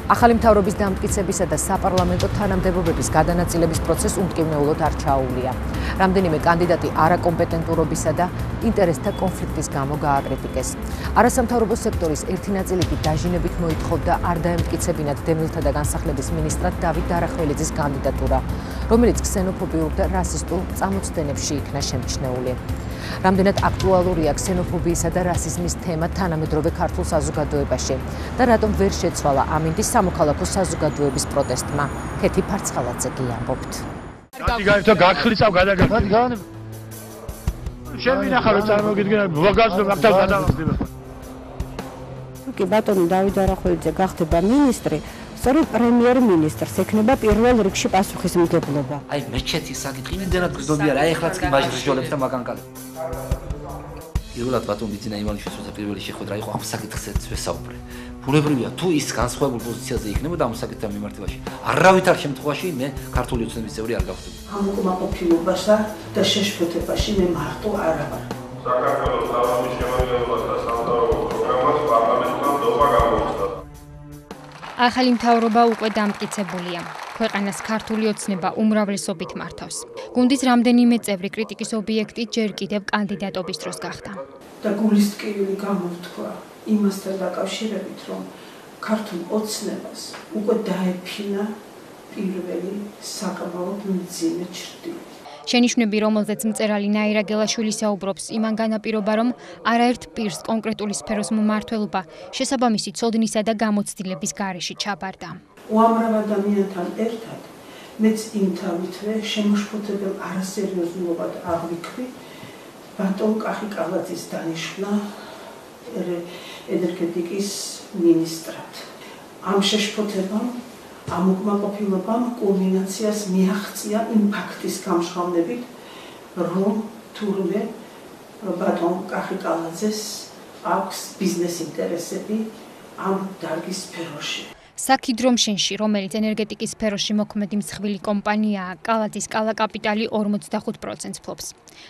ახალი მთავრობის დამტკიცებისა და საპარლამენტო თანამდებობების გადანაწილების პროცესს უმტკივნეულოდ არ ჩაუვლია. რამდენიმე კანდიდატი არაკომპეტენტურობისა და ინტერესთა კონფლიქტის გამო გააკრიტიკეს. არასამთავრობო სექტორის ერთი ნაწილი კი დაჟინებით მოითხოვდა არ დაემტკიცებინათ დევნილთა და განსახლების მინისტრად დავით დარახველიძის კანდიდატურა, რომელიც ქსენოფობიურ და რასისტულ წამოწდენებში იქნა შემჩნეული. რამდენად აქტუალურია ქსენოფობიისა და რასიზმის თემა თანამედროვე ქართულ საზოგადოებაში და რატომ ვერ შეცვალა ამინდის სამოქალაქო საზოგადოების პროტესტმა. ქეთი ფარცხალაძე კი ამბობთ. გაგხლიცავ გადაგა. შენ მინახა რომ წარმოგიდგენ ბლოგაზზე მაგთან გადავახდება. კი ბატონი დავით დარახველიძე გახდება მინისტრი, სწორედ პრემიერ-მინისტრს ექნება პირველ რიგში პასუხისმგებლობა. აი მეჩეთის საკითხი იმდენად გრძნობია რა, ეხლაც კი მაჟრჟოლებს და მაგანკალებს. პირველად ბატონ ბიძინა ივანიშვილს როცა პირველი შეხვედრა იყო ამ საკითხზეც ვესაუბრე. ბუნებრივია თუ ის განსხვავებულ პოზიციაზე იქნებოდა ამ საკითხთან მიმართებაში, არავითარ შემთხვევაში მე ქართული ოცნების წევრი არ გავხდები. ამ უკმაყოფილებასა და შეშფოთებაში მე მარტო არა ვარ. საქართველოს სავანის შემადგენლობას და სამთავრობო პროგრამას პარლამენტმა დობა გამოუცხადა. ახალი მთავრობა უკვე დამტკიცებულია. ქვეყანას ქართული ოცნება უმრავლესობით მართავს. გუნდის რამდენიმე წევრი კრიტიკის ობიექტი ჯერ კიდევ კანდიდატობის დროს გახდა. და გულისტკივილი გამოთქვა იმასთან დაკავშირებით, რომ ქართულ ოცნებას უკვე დაეფინა პირველი საკმაოდ მძიმე ჩრდილი. შენიშვნები, რომელზეც მწერალი ნაირა გელაშვილი საუბრობს, იმან განაპირობა, რომ არაერთ პირს კონკრეტული სფეროს მმართველობა შესაბამისი ცოდნისა და გამოცდილების გარეშე ჩაბარდა. უამრავ ადამიანთან ერთად მეც იმთავითვე შემოშფოთებელ არასერიოზულობად აღვიქვი ბატონ კახიკალაძის დანიშვნა ენერგეტიკის მინისტრად. ამ შეშფოთებამ ამ უკმაყოფილებამ კულმინაციას მიაღწია იმ ფაქტის გამჟღავნებით, რომ თურმე ბატონ კახიკალაძეს აქვს ბიზნეს ინტერესები ამ დარგის სფეროში. საქიდრომშენში, რომელიც ენერგეტიკის სფეროში მოქმედი მსხვილი კომპანიაა, კალაძის კალა კაპიტალი 45%-ს ფლობს.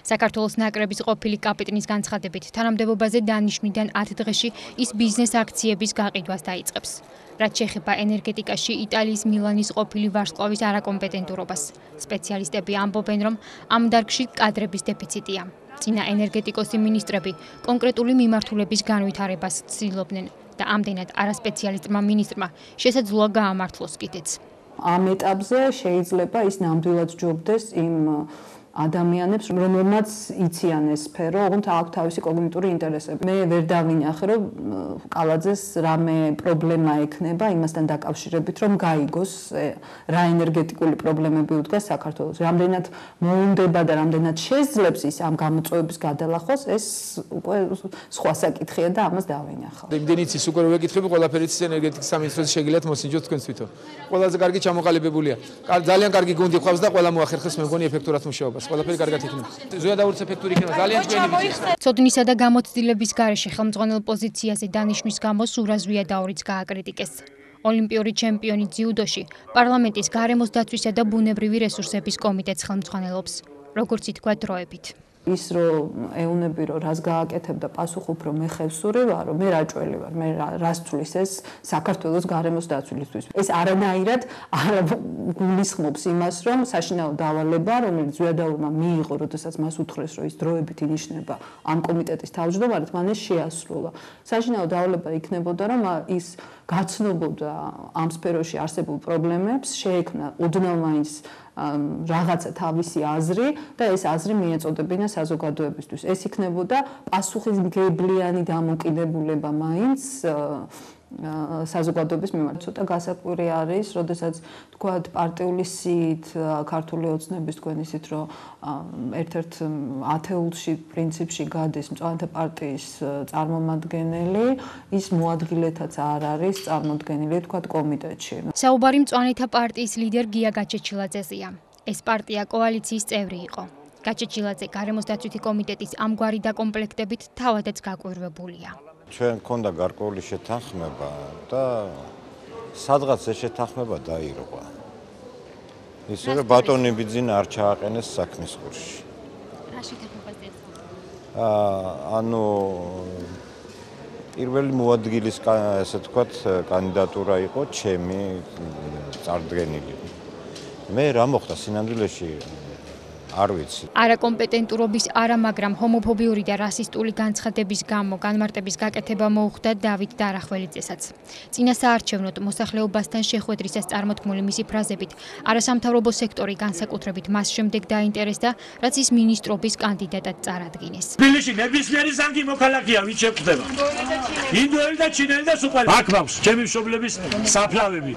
საქართველოს ნაკრების ყოფილი კაპიტნის განცხადებით, თანამდებობაზე დანიშვნიდან 10 დღეში ის ბიზნეს აქციების გაყიდვას დაიწყებს. რაც შეეხება ენერგეტიკაში იტალიის მილანის ყოფილი ვარსკვლავის არაკომპეტენტურობას. სპეციალისტები ამბობენ, რომ ამ დარგში კადრების დეფიციტია. წინა ენერგეტიკოსი მინისტრები კონკრეტული მიმართულების განვითარებას ცდილობდნენ და ამდენად არასპეციალისტმა მინისტრმა შესაძლოა გაამართლოს კიდეც. ამ ეტაპზე შეიძლება ის ნამდვილად ჯობდეს იმ ადამიანებს, რომელმაც იციან ეს სფერო, ოღონდ აქვს თავისი კოგნიტური ინტერესები. მე ვერ დავინახე, რომ კალაძეს რამე პრობლემა ექნება იმასთან დაკავშირებით, რომ გაიგოს რა ენერგეტიკული პრობლემები უდგას საქართველოს. რამდენად მოუნდება და რამდენად შეძლებს ის ამ გამოწვევების გადალახვას, ეს უკვე სხვა საკითხია და ამას დავინახავ. იმდენიც ის უკვე ვეკითხები, ყველაფერი ის ენერგეტიკის სამინისტროს შეგიძლიათ მოსინჯოთ თქვენს თვითონ. ყველაზე კარგი ჩამოყალიბებულია. ძალიან კარგი გუნდი ყავს და ყველა მოახერხებს მე მგონი ეფექტურად მუშაობას. ყველაფერი კარგად იქნება. ზუსტად ეფექტური იქნება. ძალიან ჩვენი ვიცი. ცოდნისა და გამოცდილების გარეშე ხელმძღვანელ პოზიციაზე დანიშვნის გამო სურა ზვიადაურიც გააკრიტიკეს. ოლიმპიური ჩემპიონი ძიუდოში პარლამენტის გარემოს დაცვისა და ბუნებრივი რესურსების კომიტეტს ხელმძღვანელობს, როგორც ითქვა დროებით. ის რომ ეუნები რომ რას გააკეთებდა პასუხობრო მე ხევსური ვარ, მე რაჭველი ვარ, მე რას თulis ეს საქართველოს გარემოს დაცვლისთვის. ეს არანაირად არ გულისხმობს იმას, რომ საშინაო დავალება, რომელიც ზვიადაურმა მიიღო, როდესაც მას უთხრეს, რომ ის დროებით ინიშნება ამ კომიტეტის თავმჯდომარედ, მან ეს შეასრულა. საშინაო დავალება იქნებოდა, რომ ის გაცნობოდა ამ სფეროში არსებულ პრობლემებს, შეექმნა ოდნავ მაინც რაღაცა თავისი აზრი და ეს აზრი მიეწოდებინა საზოგადოებისთვის. ეს იქნებოდა პასუხისმგებლიანი დამოკიდებულება მაინც საზოგადოების მიმართ. ცოტა გასაკვირი არის, როდესაც თქვათ პარტიული სიით ქართული ოცნების თქვენ ისით, რომ ერთ-ერთ ათეულში პრინციპში გადის მწვანეთა პარტიის წარმომადგენელი, ის მოადგილეთაც არ არის წარმოდგენილი თქვათ კომიტეტში. საუბარი მწვანეთა პარტიის ლიდერ გია გაჩეჩილაძეზეა. ეს პარტია კოალიციის წევრი იყო. გაჩეჩილაძე გარემოს დაცვითი კომიტეტის ამგვარი დაკომპლექტებით თავადაც გაკვირვებულია. ჩვენ მქონდა გარკვეული შეთანხმება და სადღაც ეს შეთანხმება დაირღვა. ისე რომ ბატონი ბიძინა არ ჩააყენეს საქმის ხურში. რა შეთანხმებას ეძახა? ანუ პირველი მოადგილის ესე ვთქვათ კანდიდატურა იყო ჩემი წარდგენილი. მე რა მოხდა სინამდვილეში არ ვიცი. არაკომპეტენტურობის არა, მაგრამ ჰომოფობიური და რასისტული განცხადების გამო განმარტების გაკეთება მოუხდა დავით დარახველიძესაც. წინასაარჩევნოდ მოსახლეობასთან შეხვედრისას წარმოთქმული მისი ფრაზებით არასამთავრობო სექტორი განსაკუთრებით მას შემდეგ დაინტერესდა, რაც ის მინისტრობის კანდიდატად წარადგინეს. თბილისში ნებისმიერი ზანგი მოქალაქეა, ვინც შეხვდება. ინდოელი და ჩინელი და სულ აქ მაქვს ჩემი მშობლების საფლავები.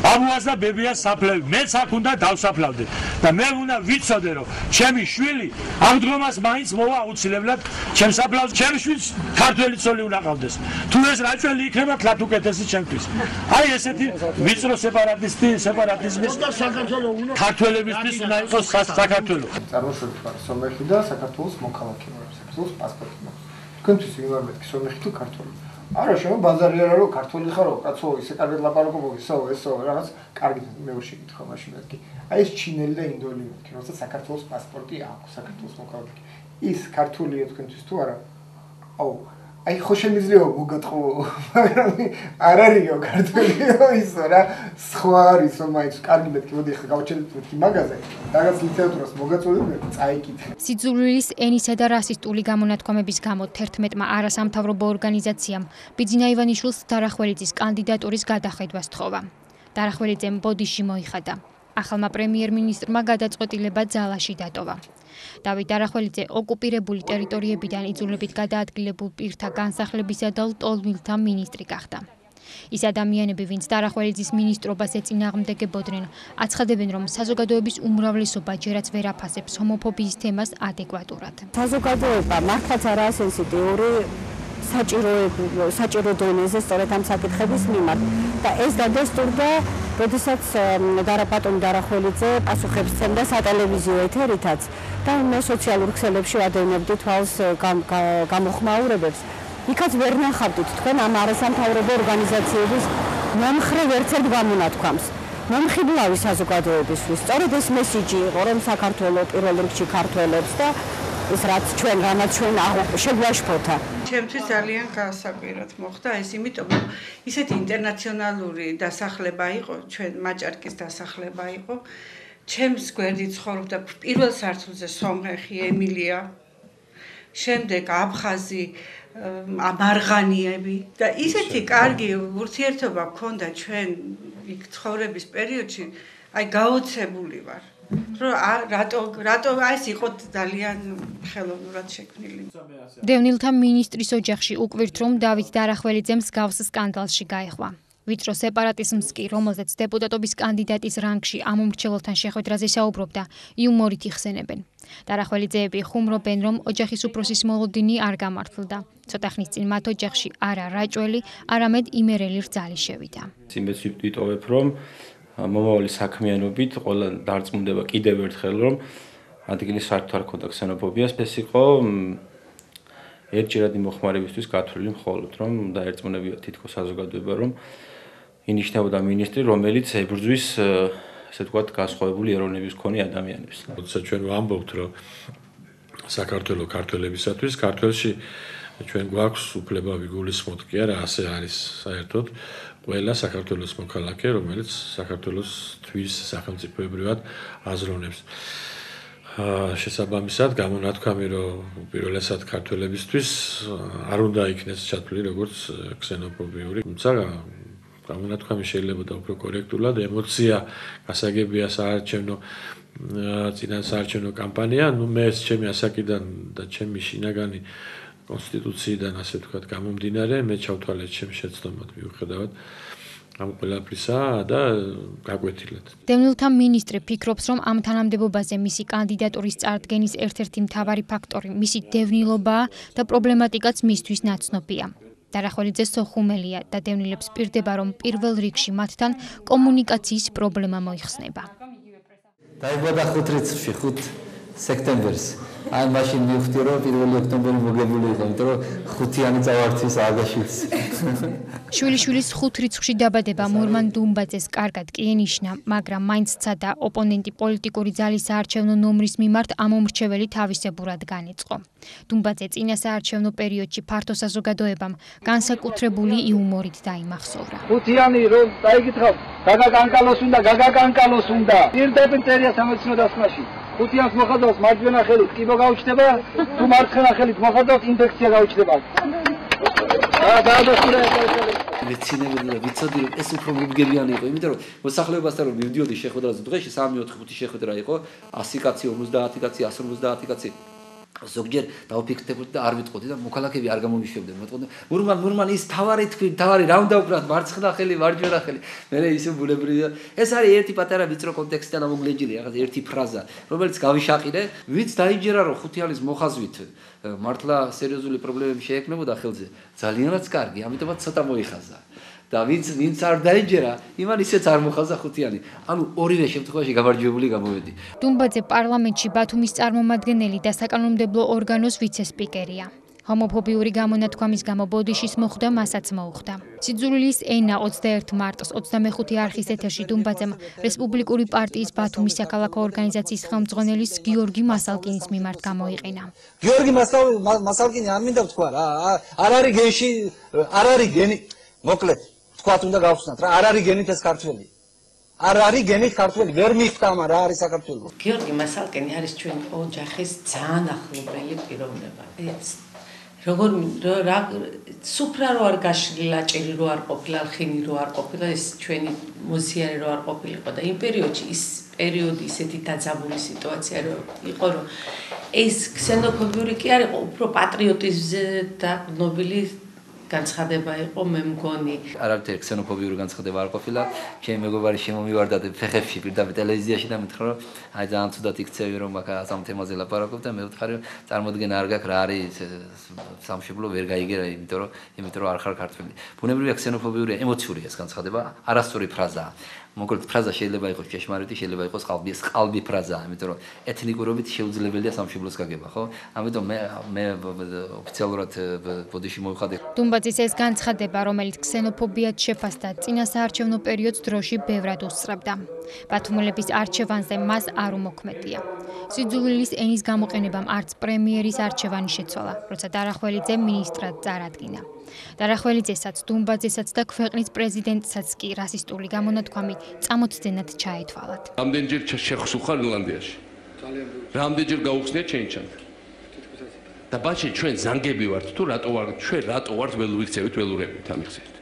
აბუას და ბებიას საფლავები. მეც აქ უნდა დავსაფლავდე და მე უნდა ვიცოდე, რომ ჩემი შვილი ამ დღომას მაინც მოვა აუცილებლად ჩემს საფლავს, ჩემი შვილს ქართველი ცოლი უნდა ყავდეს. თუ ეს რაჭველი იქნება, თლათ უკეთესი ჩემთვის. აი ესეთი ვიწრო სეპარატიზმის ქართველებისთვის უნდა იყოს საქართველო. წარმოშობით ვარ სომეხი და საქართველოს მოქალაქე ვარ, საქართველოს პასპორტი მაქვს. თქვენთვის ვინ მეთქი სომეხი თუ ქართველი? არა, შემო ბაზარი არა რომ ქართველი ხარო, კაცო, ისე კარგად ლაპარაკობ, ესო, რაღაც კარგი მე ვერ შეგითხო მაშინ მეთქი. აი ეს ჩინელი და ინდოელი მეთქი, როცა საქართველოს პასპორტი აქვს, საქართველოს მოქალაქე. ის ქართულია თქვენთვის თუ არა? აუ, აი ხო შემიძლია მოგატყო, მაგრამ არ არისო ქართველიო ისო რა, სხვა არისო მაინც კარგი მეთქი, მოდი ხა გავჩერდით მეთქი მაგაზე. რაღაც ლიტერატურას მოგაწოდებ, წაიკითხე. სიძულვილის ენისა და რასისტული გამონათქვამების გამო 11-მა არასამთავრობო ორგანიზაციამ ბიძინა ივანიშვილს დარახველიძის კანდიდატურის გადახედვა სთხოვა. დარახველიძემ ბოდიში მოიხადა. ახალმა პრემიერ-მინისტრმა გადაწყვეტილება ძალაში დატოვა. დავით დარახველიძე ოკუპირებული ტერიტორიებიდან იძულებით გადაადგილებულ პირთა განსახლებისა და ლტოლვილთა მინისტრი გახდა. ის ადამიანები, ვინც დარახველიძის მინისტრობას ეწინააღმდეგებოდნენ, აცხადებენ, რომ საზოგადოების უმრავლესობა ჯერაც ვერ აფასებს ჰომოფობიის თემას ადეკვატურად. საზოგადოება მართლაც არაა სენსიტიური საჭირო დონეზე სწორედ ამ საკითხების მიმართ და ეს გადასტურდა, როდესაც ბატონი დარახველიძე პასუხებს სცემდა სატელევიზიო ეთერითაც და მე სოციალურ ქსელებში ვადევნებდი თვალს გამოხმაურებებს. იქაც ვერ ნახავდით თქვენ ამ არასამთავრობო ორგანიზაციების მომხრე ვერცერთ გამონათქვამს. მომხიბლავი საზოგადოებისთვის. სწორედ ეს მესიჯი იყო, რომ საქართველო პირველ რიგში ქართველებს და ის რაც ჩვენ შეგვაშფოთა. ჩემთვის ძალიან გაასაკვირად მოხდა ეს, იმიტომ რომ ისეთი ინტერნაციონალური დასახლება იყო, ჩვენ მაჭარკის დასახლება იყო. ჩემს გვერდით ცხოვრობდა პირველ სართულზე სომეხი ემილია, შემდეგ აფხაზი, ამარღანიები და ისეთი კარგი ურთიერთობა მქონდა ჩვენ იქ ცხოვრების პერიოდში, აი გაოცებული ვარ. რატო ეს იყო ძალიან ხელოვნურად შექმნილი. დევნილთა მინისტრის ოჯახში უკვირთ, რომ დავით დარახველიძემ მსგავს სკანდალში გაეხვა. ვიწრო სეპარატიზმს კი, რომელზეც დეპუტატობის კანდიდატის რანგში ამ უმრჩეველთან შეხვედრაზე საუბრობდა, იუმორით იხსენებენ. დარახველიძეები ხუმრობენ, რომ ოჯახის უფროსის მოლოდინი არ გამართლდა. ცოტა ხნის წინ მათ ოჯახში არა რაჭველი, არამედ იმერელი რძალი შევიდა. იმედს ვიტოვებ, რომ მომავალი საქმიანობით ყველა დარწმუნდება კიდევ ერთხელ, რომ ადგილი საერთოდ არ ქონდა ქსენოფობიას, ეს იყო ერთჯერადი მოხმარებისთვის გათვლილი მხოლოდ, რომ დაერწმუნებია თითქოს საზოგადოება, რომ ინიშნებოდა მინისტრი, რომელიც ებრძვის, ესე ვთქვათ, განსხვავებული ეროვნების მქონე ადამიანებს. როდესაც ჩვენ ვამბობთ, რომ საქართველო ქართველებისათვის, ქართველში ჩვენ გვაქვს უფლება ვიგულისხმოთ კი არა, ასე არის საერთოდ ყველა საქართველოს მოქალაქე, რომელიც საქართველოსთვის სახელმწიფოებრივად აზროვნებს. შესაბამისად, გამონათქვამი, რომ პირველესად ქართველებისთვის არ უნდა იქნეს ჩათვლილი როგორც ქსენოფობიური, თუმცა გამონათქვამი შეიძლება და უფრო კორექტულად, ემოცია გასაგებია წინასაარჩევნო კამპანია, მე ეს ჩემი ასაკიდან და ჩემი შინაგანი კონსტიტუციიდან, ასე ვთქვათ, გამომდინარე, მე ჩავთვალეთ ჩემ შეცდომად მიუხედავად ამ ყველაფრისა და გაკვეთილად. დევნილთა მინისტრი ფიქრობს, რომ ამ თანამდებობაზე მისი კანდიდატურის წარდგენის ერთ-ერთი მთავარი ფაქტორი მისი დევნილობაა და პრობლემატიკაც მისთვის ნაცნობია. დარახველიძე სოხუმელია და დევნილებს პირდება, რომ პირველ რიგში მათთან კომუნიკაციის პრობლემა მოიხსნება. დაიბადა 5 რიცხვში, 5 სექტემბერს. აი მაშინ მივხვდი რომ 1 ოქტომბერი მოგებული იყო, იმიტომ რომ 5-იანი წავართვის აღაშიც. შვილიშვილის 5 რიცხვში დაბადება მურმან დუმბაძეს კარგად კი ენიშნა, მაგრამ მაინც ცადა ოპონენტი პოლიტიკური ძალის საარჩევნო ნომრის მიმართ ამომრჩეველი თავისებურად განეწყო. დუმბაძე წინა საარჩევნო პერიოდში ფართო საზოგადოებამ განსაკუთრებული იუმორით დაიმახსოვრა. 5-იანი რომ დაიგითხავთ, გაგაკანკალოს უნდა. პირდაპირ წერია სამეცნიერო დასკვნაში. 5-იანს მოხადავს მარჯვენა ხელით კიბო გაუჩნდება, თუ მარცხენა ხელით მოხადავს ინფექცია გაუჩნდება. მეცინებდი და ვიცოდი რომ ეს უფრო მომგებიანი იყო, იმიტომ რომ მოსახლეობასთან რომ მივდიოდი შეხვედრაზე დღეში 3-4-5 შეხვედრა იყო, 100 კაცი, 50 კაცი, 150 კაცი. ზოგჯერ დავფიქრდებოდი და არ ვიტყოდი და მოქალაქეები არ გამომიშვებდნენ. მეტყოდი მურმან ის თავარი თქვი, თავარი რა უნდა უკრათ, მარცხენა ხელი, მარჯვენა ხელი. მე ისე ბუნებრივია. ეს არის ერთი პატარა ვიწრო კონტექსტიდან ამოგლეჯილი, რაღაც ერთი ფრაზა, რომელიც გავიშაყიდე, ვინც დაიჯერა რომ 5-იანის მოხაზვით მართლა სერიოზული პრობლემები შეექმნებოდა ხელზე. ძალიანაც კარგი, ამიტომაც ცოტა მოიხაზა. და ვინც არ დაიჯერა, იმან ისეც არ მოხაზა 5-იანი. ანუ ორივე შემთხვევაში გამარჯვებული გამოვედი. დუმბაძე პარლამენტში ბათუმის წარმომადგენელი და საკანონმდებლო ორგანოს ვიცე-სპიკერია. ჰომოფობიური გამონათქვამის გამო ბოდიშის მოხდა მასაც მოუხდა. სიძულვილის ენა 21 მარტს 25 არხის ეთერში დუმბაძემ რესპუბლიკური პარტიის ბათუმის საქალაქო ორგანიზაციის ხელმძღვანელის გიორგი მასალკინის მიმართ გამოიყენა. გიორგი მასალკინი არ მინდა ვთქვა რა, არ არის გენში, არ არის გენი, მოკლედ, თქვათ უნდა გავხსნათ რა, არ არის გენით ეს ქართველი. არ არის გენით ქართველი, ვერ მიხვდა რა არის საქართველო. გიორგი მასალკინი არის ჩვენ ოჯახის ძალიან ახლობელი პიროვნება. როგორ რა სუფრა რო არ გაშლილა, ჭერი რო არ ყოფილა, ხინი რო არ ყოფილა, ეს ჩვენი მოზიარე რო არ ყოფილიყო და იმ პერიოდში ის პერიოდი ისეთი დაძაბული სიტუაცია რო იყო, რომ ეს ქსენოფობიური კი არ იყო, უფრო პატრიოტიზმზე დაკნობილი განცხადება იყო, მე მგონი. არავითარი ქსენოფობიური განცხადება არ ყოფილა. ჩემი მეგობარი შემომივარდა ფეხებში პირდაპირ ტელევიზიაში და მითხრა რომ აი ძალიან ცუდად იქცევი რომ აქ ამ თემაზე ლაპარაკობ და მე ვთქარი რომ წარმოდგენა არ გაქვს რა არის სამშობლო ვერ გაიგე რა, იმიტომ რომ არ ხარ ქართველი. ბუნებრივია ქსენოფობიური ემოციურია ეს განცხადება, არასწორი ფრაზაა. მოკლედ ფრაზა შეიძლება იყოს ჭეშმარიტი, შეიძლება იყოს ყალბი ფრაზა, იმიტომ რომ ეთნიკურობით შეუძლებელია სამშობლოს გაგება, ხო? ამიტომ მე ოფიციალურად ბოდიში მოვიხადე. დუმბაძის ეს განცხადება, რომელიც ქსენოფობიად შეფასდა, წინა საარჩევნო პერიოდს დროში ბევრად უსწრებდა. ბათუმელების არჩევანზე მას არ უმოქმედია. სიძულვილის ენის გამოყენებამ არც პრემიერის არჩევანი შეცვალა, როცა დარახველიძე მინისტრად წარადგინა. დარახველიძესაც, დუმბაძესაც და ქვეყნის პრეზიდენტსაც კი რასისტული გამონათქვამი წამოწდენად ჩაეთვალათ. რამდენჯერ შეხსუხარ ირლანდიაში? რამდენჯერ გაუხსნია ჩემი ჩანდა? და ბაჭი ჩვენ ზანგები ვართ თუ ჩვენ რატო ვართ ველურიქცევით ველურებით ამიხსენით.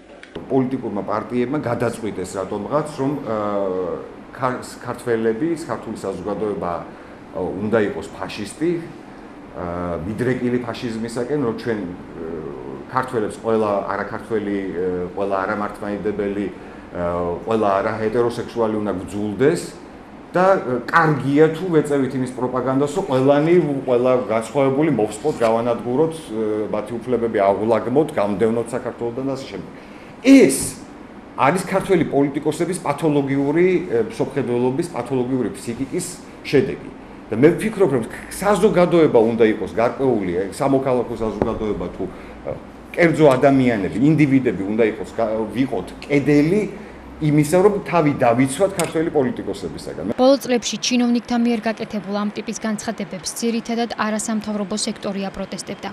პოლიტიკურმა პარტიებმა გადაწყვიტეს რატომღაც რომ ქართველების, ქართული საზოგადოება უნდა იყოს ფაშისტი, მიდრეკილი ფაშიზმისაკენ, რომ ჩვენ ქართველებს ყველა არაქართველი, ყველა არამართლმადიდებელი, ყველა არაჰეტეროსექსუალი უნდა გძულდეს და კარგია თუ ვეწევით იმის პროპაგანდას, რომ ყველა გაცხოვებული მოვსპოთ, გავანადგუროთ, მათი უფლებები აღვლაგმოთ, გამდევნოთ საქართველოსთან და ასე შემდეგ. ეს არის ქართველი პოლიტიკოსების პათოლოგიური მსოფლმხედველობის, პათოლოგიური ფსიქიკის შედეგი. და მე ვფიქრობ, რომ საზოგადოება უნდა იყოს გარკვეული, სამოქალაქო საზოგადოება თუ კერძო ადამიანები, ინდივიდები უნდა ვიყოთ კედელი იმისა, რომ თავი დავიცვათ ქართველი პოლიტიკოსებისაგან. ბოლო წლებში ჩინოვნიკთა მიერ გაკეთებულ ამ ტიპის განცხადებებს ძირითადად არასამთავრობო სექტორი აპროტესტებდა.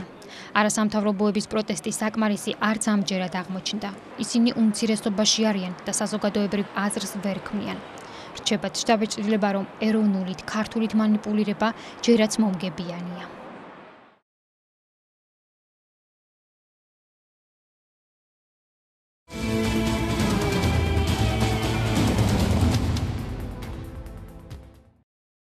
არასამთავრობოების პროტესტი საკმარისი არც ამჯერად აღმოჩნდა. ისინი უმცირესობაში არიან და საზოგადოებრივ აზრს ვერ ქმნიან. რჩებათ შთაბეჭდილება, რომ ეროვნულით, ქართულით მანიპულირება ჯერაც მომგებიანია.